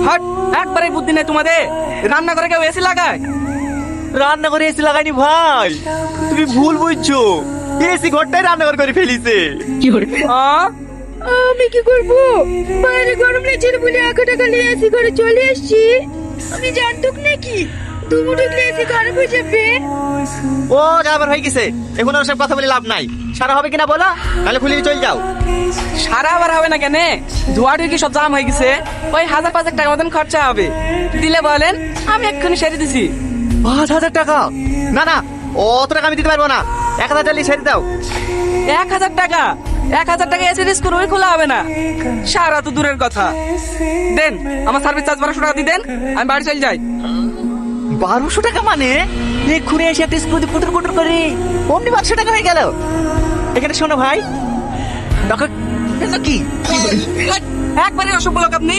Hot, একবারে বুদ্ধি নেই তোমাদের। রান্না করে কেউ এসি লাগায়? রান্না করে এসি লাগাইনি ভাই, তুমি ভুল বুঝছো। এসি ঘরটাই রান্নাঘর করে ফেলিছে। আ? আমি কি করব? বাইরে গরম লাগছে বলে 1 টাকা নিয়ে এসি ঘরে চলে এসেছি। আমি জানতুক নাকি তুমি ঢুকলে এসি খারাপ হয়ে যাবে? ও আবার হয়ে গেছে, এখন আর সব কথা বলে লাভ নাই। সারা হবে কিনা বলো, তাহলে খুলে চল যাও। সারা আবার হবে না কেন? ধোয়া কি সব জাম হয়ে গেছে। ওই 1000-5,000 টাকা মতন খরচা হবে। দিলে বলেন, আমি এক্ষুনি সেরে দিছি। 5,000 টাকা? না না, অত টাকা আমি দিতে পারবো না। 1,000 টাকা ছেড়ে দাও। 1000 টাকা? 1000 টাকা এসে রিস্ক করে খোলা হবে না। সারা তো দূরের কথা। দেন, আমার সার্ভিস চার্জ 1200 টাকা দিয়ে দেন, আমি বাড়ি চলে যাই। 1200 টাকা মানে? এক্ষুনি এসে একটা স্ক্রু দিয়ে পুটুর পুটুর করে অমনি 1200 টাকা হয়ে গেল। এখানে শোনো ভাই, টাকা কি একবারে অসভ্য লোক আপনি।